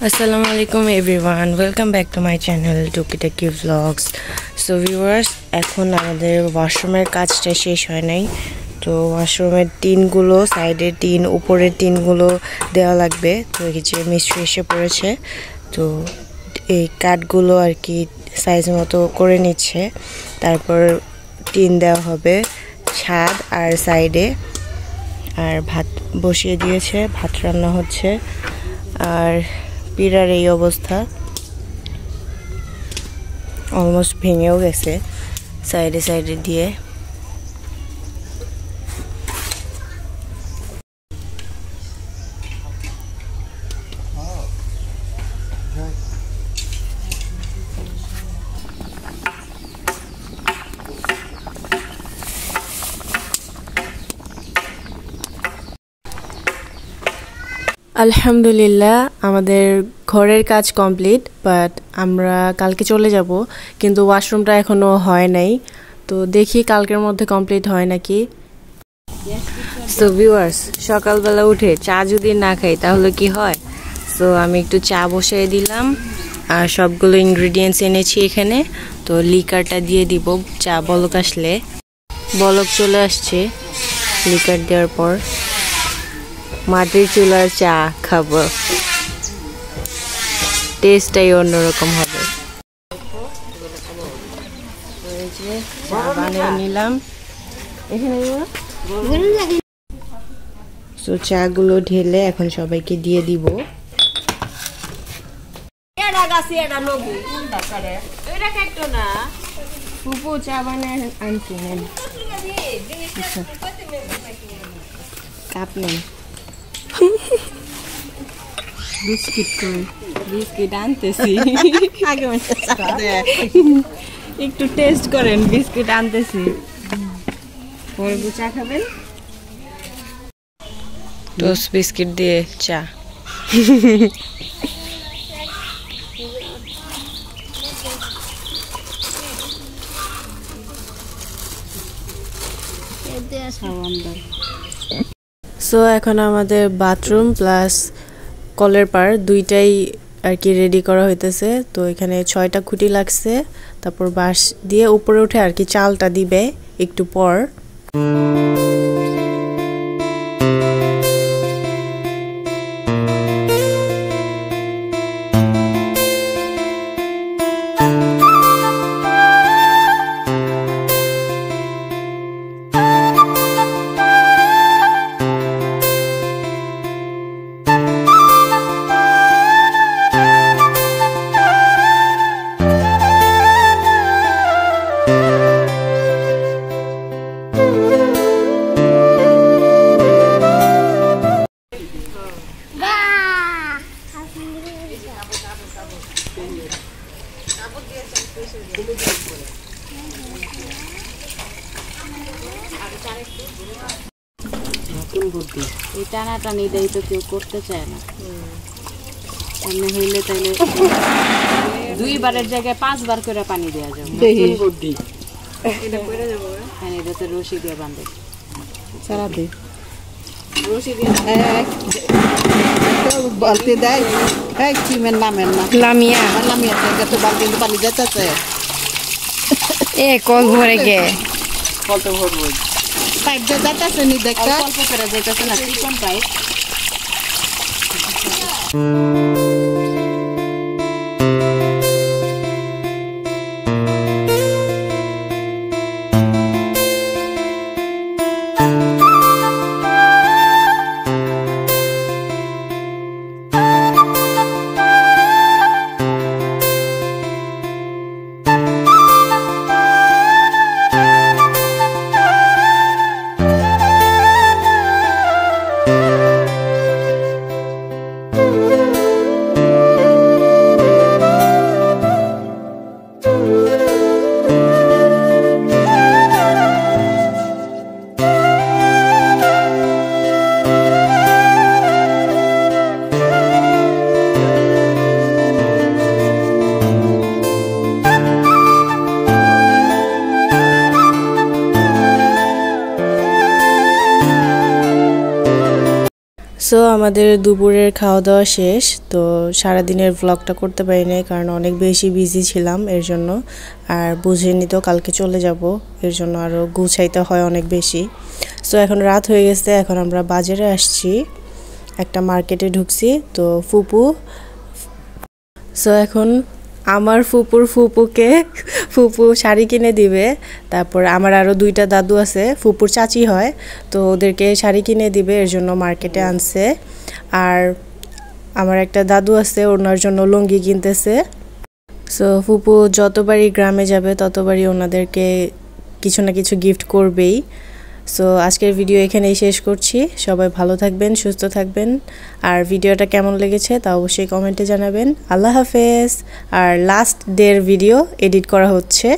Assalamualaikum everyone, welcome back to my channel Tuki Taki Vlogs. So viewers, এখন আমাদের ওয়াশরুমের কাজটা শেষ হয় নাই। তো ওয়াশরুমের টিনগুলো সাইডে টিন উপরের টিনগুলো দেওয়া লাগবে। তো এই যে মিস্ত্রি এসে পড়েছে। তো এই কাঠগুলো আর কি সাইজ মতো করে নিচ্ছে। তারপর টিন দেওয়া হবে ছাদ আর সাইডে। আর ভাত বসিয়ে দিয়েছে, ভাত রান্না হচ্ছে। আর পিরার এই অবস্থা, অলমোস্ট ভেঙেও গেছে সাইডে সাইডে দিয়ে। আলহামদুলিল্লাহ আমাদের ঘরের কাজ কমপ্লিট, বাট আমরা কালকে চলে যাব, কিন্তু ওয়াশরুমটা এখনো হয় নাই। তো দেখি কালকের মধ্যে কমপ্লিট হয় নাকি। সো ভিউয়ার্স, সকালবেলা উঠে চা যদি না খাই তাহলে কি হয়। সো আমি একটু চা বসিয়ে দিলাম আর সবগুলো ইনগ্রিডিয়েন্টস এনেছি এখানে। তো লিকারটা দিয়ে দিব, চা বলক আসলে। বলক চলে আসছে লিকার দেওয়ার পর। মাটির চুলার চা খাবো, টেস্টটাই অন্যরকম হবে। চা বানিয়ে নিলাম এখানে। তো চাগুলো ঢেলে এখন সবাইকে দিয়ে দিব। চা বানিয়ে আনছি, কাপ নেই। বিস্কিট আনতেছি, একটু টেস্ট করেন। বিস্কিট আনতেছি, পরে চা খাবেন। টোস্ট বিস্কিট দিয়ে চা। সো এখন আমাদের বাথরুম প্লাস কলের পার দুইটাই আর কি রেডি করা হইতেছে। তো এখানে 6টা খুঁটি লাগছে, তারপর বাঁশ দিয়ে উপরে উঠে আর কি চালটা দিবে একটু পর। নতুন বুদ্ধি, এই টানাটানি দেয় তো কেউ করতে চায় না। এমনি হইলে তাইলে 2বারের জায়গায় 5বার করে পানি দেওয়া যাবে। নতুন বুদ্ধি, এটা করে দেবো। হ্যাঁ, এটা তো রশি দিয়ে বাঁধে সারা দে, রশি দিয়ে বালতি দেয়। এই চিমের নামের না লামিয়া, লামিয়া থেকে তো বালতি পানি যেতেছে। এ কল ভরে গে, কল তো ভরবো। পাইপ দিয়ে যেতেছে নি, দেখতে অল্প করে যেতেছে না, চিকন পাইপ। সো আমাদের দুপুরের খাওয়া দাওয়া শেষ। তো সারাদিনের ব্লগটা করতে পারিনি কারণ অনেক বেশি বিজি ছিলাম এর জন্য। আর বুঝেনি তো কালকে চলে যাব, এর জন্য আরও গুছাইতে হয় অনেক বেশি। সো এখন রাত হয়ে গেছে, এখন আমরা বাজারে আসছি, একটা মার্কেটে ঢুকছি। তো সো এখন আমার ফুপু শাড়ি কিনে দিবে। তারপর আমার আরও 2টা দাদু আছে, ফুপুর চাচি হয়, তো ওদেরকে শাড়ি কিনে দিবে, এর জন্য মার্কেটে আনছে। আর আমার একটা দাদু আছে, ওনার জন্য লুঙ্গি কিনতেছে। সো ফুপু যতবারই গ্রামে যাবে ততবারই ওনাদেরকে কিছু না কিছু গিফট করবেই। সো আজকের ভিডিও এখানেই শেষ করছি। সবাই ভালো থাকবেন, সুস্থ থাকবেন। আর ভিডিওটা কেমন লেগেছে তা অবশ্যই কমেন্টে জানাবেন। আল্লাহ হাফেজ। আর লাস্ট ডের ভিডিও এডিট করা হচ্ছে।